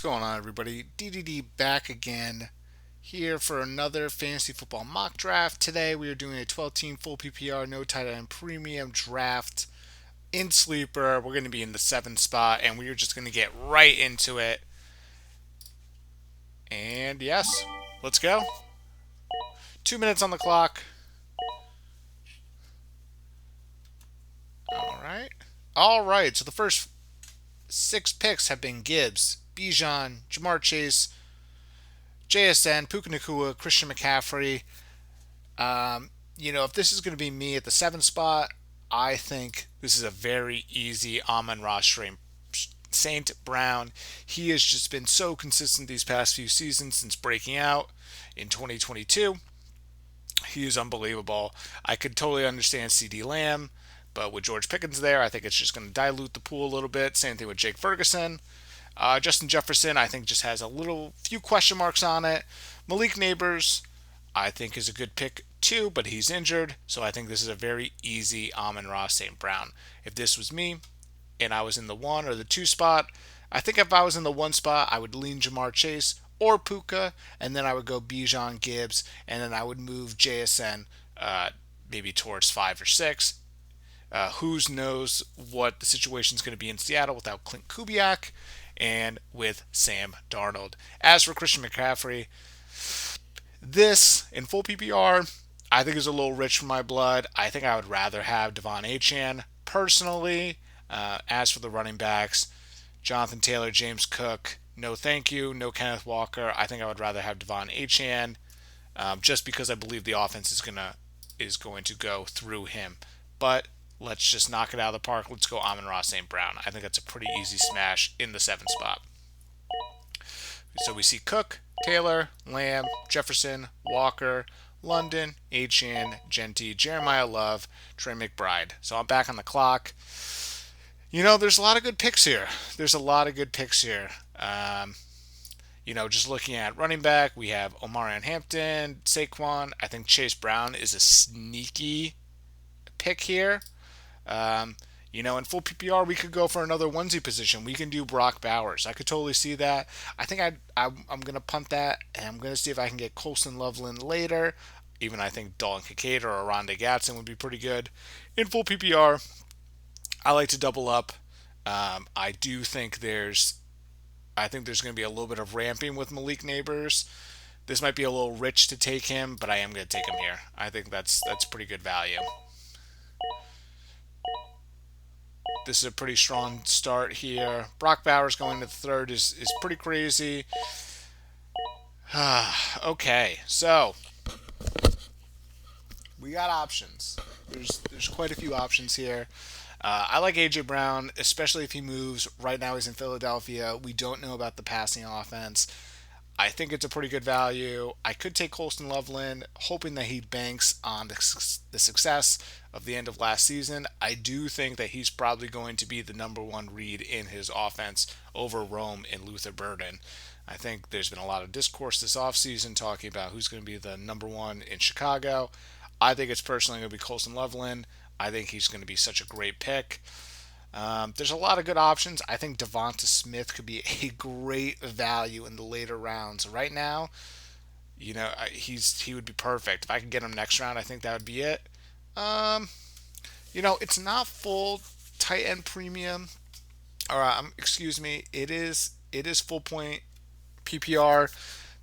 going on, everybody? DDD back again here for another fantasy football mock draft. Today we are doing a 12-team full PPR, no tight end premium draft in sleeper. We're going to be in the 7th spot, and we are just going to get right into it. And yes, let's go. 2 minutes on the clock. All right. So the first 6 picks have been Gibbs, Bijan, Jamar Chase, JSN, Puka Nacua, Christian McCaffrey. If this is going to be me at the 7th spot, I think this is a very easy Amon-Ra stream. Saint Brown, he has just been so consistent these past few seasons since breaking out in 2022. He is unbelievable. I could totally understand CD Lamb, but with George Pickens there, I think it's just going to dilute the pool a little bit. Same thing with Jake Ferguson. Justin Jefferson, I think, just has a few question marks on it. Malik Neighbors, I think, is a good pick too, but he's injured, so I think this is a very easy Amon-Ra St. Brown. If this was me and I was in the 1 or the 2 spot, I think if I was in the 1 spot, I would lean Jamar Chase or Puka, and then I would go Bijan, Gibbs, and then I would move JSN maybe towards 5 or 6. Who knows what the situation is going to be in Seattle without Clint Kubiak and with Sam Darnold. As for Christian McCaffrey, this in full PPR, I think is a little rich for my blood. I think I would rather have Devon Achane personally. As for the running backs, Jonathan Taylor, James Cook, no thank you. No Kenneth Walker. I think I would rather have Devon Achane, just because I believe the offense is going to go through him. But let's just knock it out of the park. Let's go Amon-Ra St. Brown. I think that's a pretty easy smash in the 7th spot. So we see Cook, Taylor, Lamb, Jefferson, Walker, London, Achane, Genty, Jeremiah Love, Trey McBride. So I'm back on the clock. There's a lot of good picks here. Just looking at running back, we have Omarion Hampton, Saquon. I think Chase Brown is a sneaky pick here. In full PPR, we could go for another onesie position. We can do Brock Bowers. I could totally see that. I think I'm going to punt that, and I'm going to see if I can get Colson Loveland later. Even I think Dalton Kincaid or Aronde Gatson would be pretty good. In full PPR, I like to double up. I think there's going to be a little bit of ramping with Malik Neighbors. This might be a little rich to take him, but I am going to take him here. I think that's pretty good value. This is a pretty strong start here. Brock Bowers going to the 3rd is pretty crazy. Okay, so we got options. There's quite a few options here. I like A.J. Brown, especially if he moves. Right now he's in Philadelphia. We don't know about the passing offense. I think it's a pretty good value. I could take Colston Loveland, hoping that he banks on the success of the end of last season. I do think that he's probably going to be the number 1 read in his offense over Rome and Luther Burden. I think there's been a lot of discourse this offseason talking about who's going to be the number 1 in Chicago. I think it's personally going to be Colston Loveland. I think he's going to be such a great pick. There's a lot of good options. I think Devonta Smith could be a great value in the later rounds. Right now, he would be perfect. If I could get him next round, I think that would be it. It's not full tight end premium. Excuse me. It is full point PPR.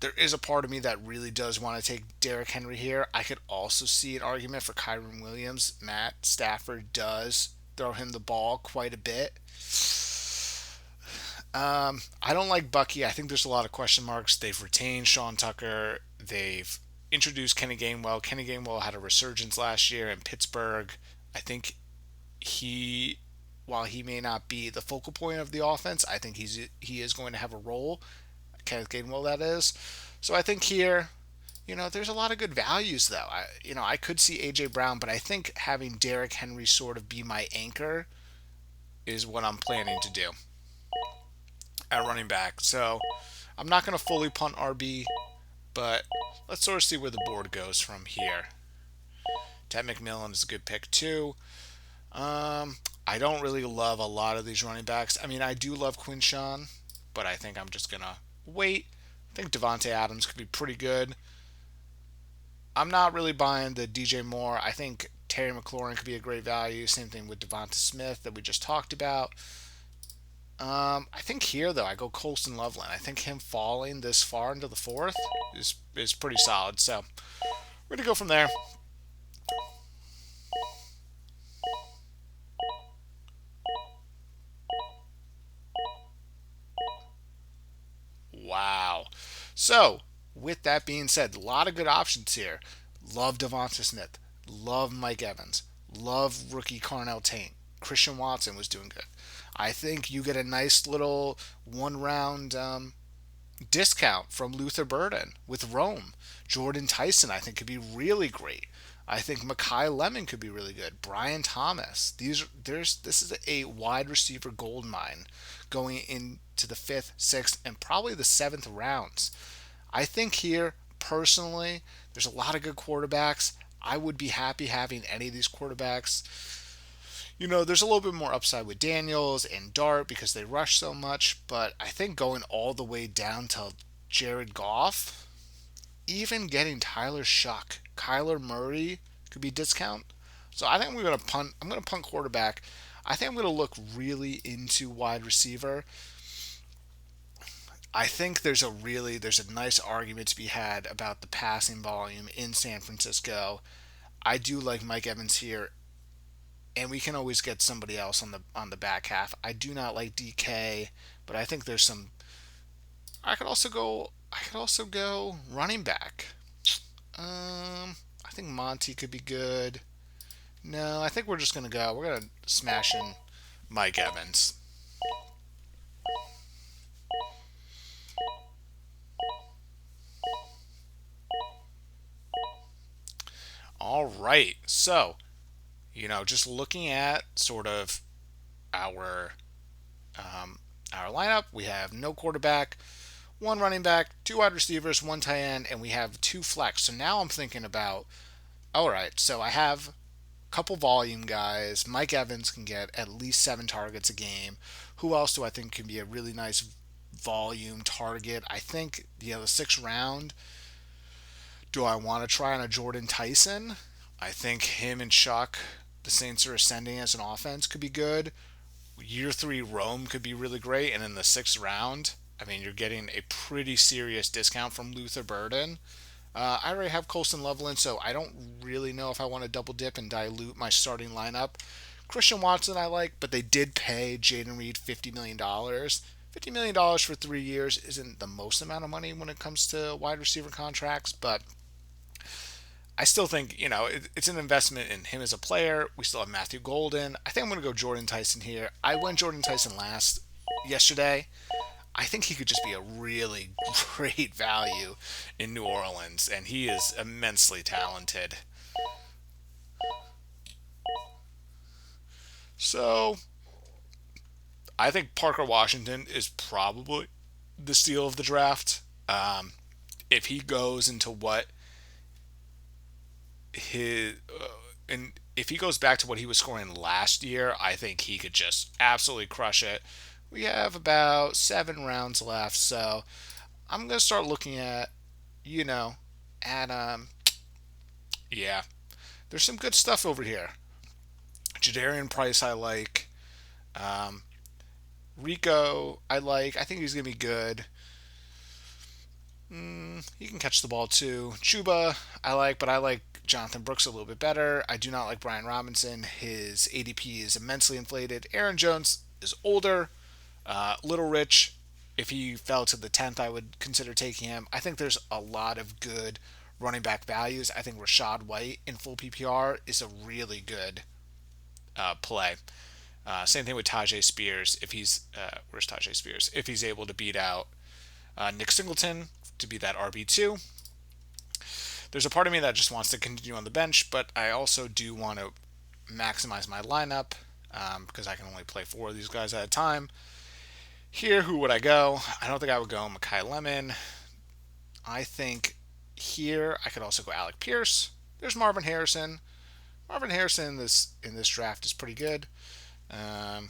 There is a part of me that really does want to take Derrick Henry here. I could also see an argument for Kyren Williams. Matt Stafford does throw him the ball quite a bit. I don't like Bucky. I think there's a lot of question marks. They've retained Sean Tucker. They've introduced Kenny Gainwell. Kenny Gainwell had a resurgence last year in Pittsburgh. I think while he may not be the focal point of the offense, I think he is going to have a role. Kenneth Gainwell, that is. So I think here, there's a lot of good values, though. I could see A.J. Brown, but I think having Derrick Henry sort of be my anchor is what I'm planning to do at running back. So I'm not going to fully punt RB, but let's sort of see where the board goes from here. Ted McMillan is a good pick, too. I don't really love a lot of these running backs. I mean, I do love Quinshawn. but I think I'm just going to wait. I think Devontae Adams could be pretty good. I'm not really buying the DJ Moore. I think Terry McLaurin could be a great value. Same thing with Devonta Smith that we just talked about. I think here though I go Colston Loveland. I think him falling this far into the fourth is pretty solid. So we're gonna go from there. Wow. So with that being said, a lot of good options here. Love Devonta Smith. Love Mike Evans. Love rookie Carnell Tate. Christian Watson was doing good. I think you get a nice little one round discount from Luther Burden with Rome. Jordan Tyson, I think, could be really great. I think Makai Lemon could be really good. Brian Thomas. This is a wide receiver gold mine going into the fifth, sixth, and probably the seventh rounds. I think here, personally, there's a lot of good quarterbacks. I would be happy having any of these quarterbacks. There's a little bit more upside with Daniels and Dart because they rush so much, but I think going all the way down to Jared Goff, even getting Tyler Shuck, Kyler Murray could be discount. So I think we're gonna punt. I'm gonna punt quarterback. I think I'm gonna look really into wide receiver. I think there's a nice argument to be had about the passing volume in San Francisco. I do like Mike Evans here, and we can always get somebody else on the back half. I do not like DK, but I think there's some. I could also go running back. I think Monty could be good. No, I think we're just gonna go. We're gonna smash in Mike Evans. All right. So, just looking at sort of our our lineup, we have no quarterback, one running back, two wide receivers, one tight end, and we have two flex. So now I'm thinking about, all right, so I have a couple volume guys. Mike Evans can get at least 7 targets a game. Who else do I think can be a really nice volume target? I think, the sixth round, do I want to try on a Jordan Tyson? I think him and Chuck, the Saints are ascending as an offense, could be good. Year three Rome could be really great, and in the sixth round, I mean, you're getting a pretty serious discount from Luther Burden. I already have Colston Loveland, so I don't really know if I want to double dip and dilute my starting lineup. Christian Watson I like, but they did pay Jaden Reed $50 million. $50 million for 3 years isn't the most amount of money when it comes to wide receiver contracts, but I still think, it's an investment in him as a player. We still have Matthew Golden. I think I'm going to go Jordan Tyson here. I went Jordan Tyson yesterday. I think he could just be a really great value in New Orleans, and he is immensely talented. So I think Parker Washington is probably the steal of the draft. If he goes into what his and if he goes back to what he was scoring last year, I think he could just absolutely crush it. We have about 7 rounds left, so I'm gonna start looking you know, at yeah, there's some good stuff over here. Jadarian Price, I like. Um, Rico, I like. I think he's gonna be good. He can catch the ball too. Chuba, I like, but I like Jonathan Brooks a little bit better. I do not like Brian Robinson. His ADP is immensely inflated. Aaron Jones is older. Little Rich, if he fell to the 10th, I would consider taking him. I think there's a lot of good running back values. I think Rashad White in full PPR is a really good play. Same thing with Tajay Spears. If he's where's Tajay Spears? If he's able to beat out Nick Singleton to be that RB2, there's a part of me that just wants to continue on the bench, but I also do want to maximize my lineup because I can only play 4 of these guys at a time. Here, who would I go? I don't think I would go Makai Lemon. I think here I could also go Alec Pierce. There's Marvin Harrison. Marvin Harrison in this draft is pretty good. I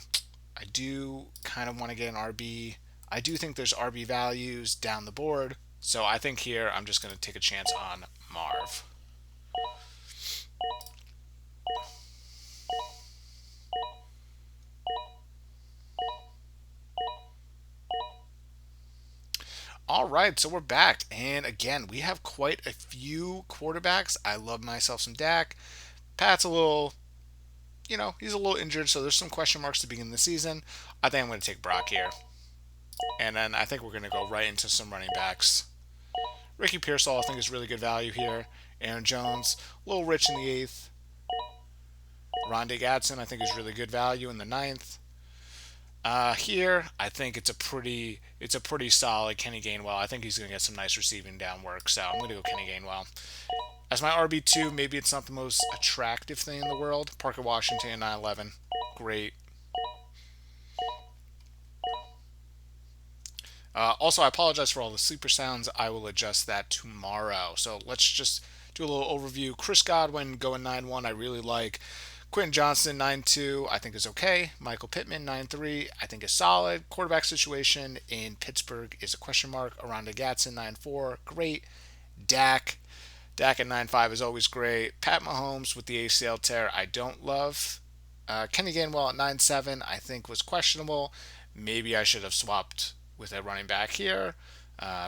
do kind of want to get an RB. I do think there's RB values down the board. So I think here I'm just going to take a chance on Marv. All right, so we're back. And again, we have quite a few quarterbacks. I love myself some Dak. Pat's a little, he's a little injured, so there's some question marks to begin the season. I think I'm going to take Brock here. And then I think we're going to go right into some running backs. Ricky Pearsall, I think, is really good value here. Aaron Jones, a little rich in the 8th. Rondé Gadsden, I think, is really good value in the 9th. Here, I think it's a pretty solid Kenny Gainwell. I think he's going to get some nice receiving down work, so I'm going to go Kenny Gainwell. As my RB2, maybe it's not the most attractive thing in the world. Parker Washington, 9/11. Great. Also, I apologize for all the sleeper sounds. I will adjust that tomorrow. So let's just do a little overview. Chris Godwin going 9-1, I really like. Quentin Johnston, 9-2, I think is okay. Michael Pittman, 9-3, I think is solid. Quarterback situation in Pittsburgh is a question mark. Rondé Gadsden, 9-4, great. Dak at 9-5 is always great. Pat Mahomes with the ACL tear, I don't love. Kenny Gainwell at 9-7, I think was questionable. Maybe I should have swapped with a running back here.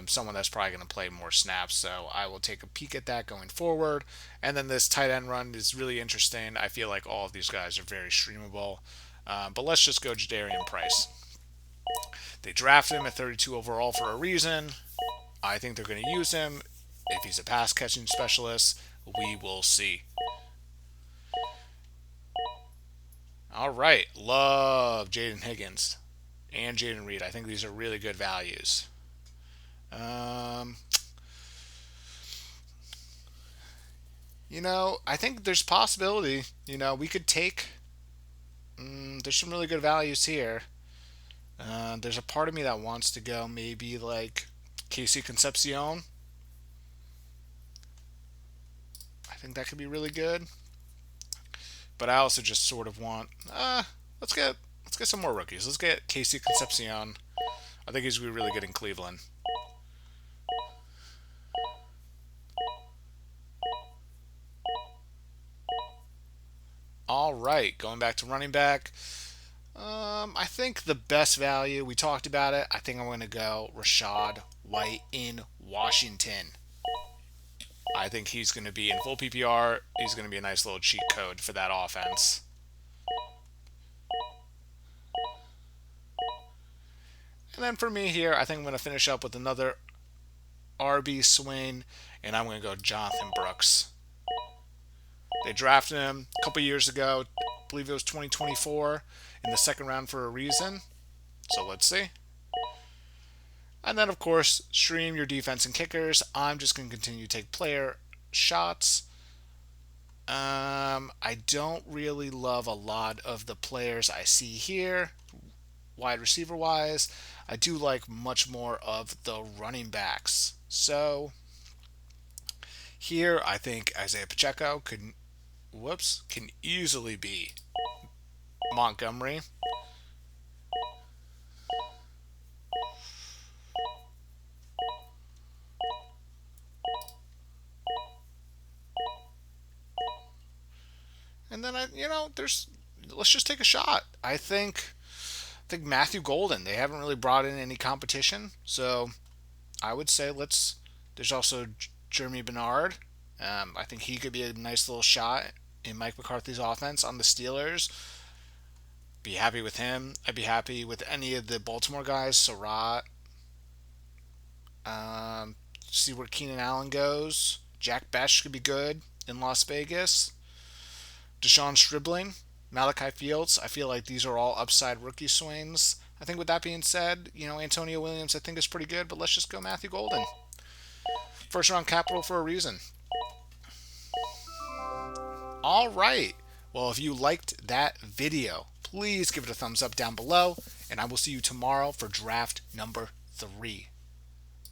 Someone that's probably going to play more snaps, so I will take a peek at that going forward. And then this tight end run is really interesting. I feel like all of these guys are very streamable. But let's just go Jadarian Price. They drafted him at 32 overall for a reason. I think they're going to use him. If he's a pass catching specialist, we will see. All right, love Jaden Higgins and Jaden Reed. I think these are really good values. I think there's possibility. We could take. There's some really good values here. There's a part of me that wants to go maybe like Casey Concepcion. I think that could be really good. But I also just sort of want. Let's get some more rookies. Let's get Casey Concepcion. I think he's going to be really good in Cleveland. All right, going back to running back. I think the best value, we talked about it. I think I'm going to go Rachaad White in Washington. I think he's going to be in full PPR. He's going to be a nice little cheat code for that offense. And then for me here, I think I'm going to finish up with another RB swing, and I'm going to go Jonathan Brooks. They drafted him a couple years ago. I believe it was 2024 in the second round for a reason. So let's see. And then, of course, stream your defense and kickers. I'm just going to continue to take player shots. I don't really love a lot of the players I see here, wide receiver wise. I do like much more of the running backs. So here, I think Isaiah Pacheco can easily be Montgomery. And then let's just take a shot. I think Matthew Golden. They haven't really brought in any competition, so I would say There's also Jeremy Bernard. I think he could be a nice little shot in Mike McCarthy's offense on the Steelers. Be happy with him. I'd be happy with any of the Baltimore guys. Surratt. See where Keenan Allen goes. Jack Bech could be good in Las Vegas. Deshaun Stribling, Malachi Fields. I feel like these are all upside rookie swings. I think with that being said, Antonio Williams I think is pretty good, but let's just go Matthew Golden. First round capital for a reason. All right. Well, if you liked that video, please give it a thumbs up down below, and I will see you tomorrow for draft number 3.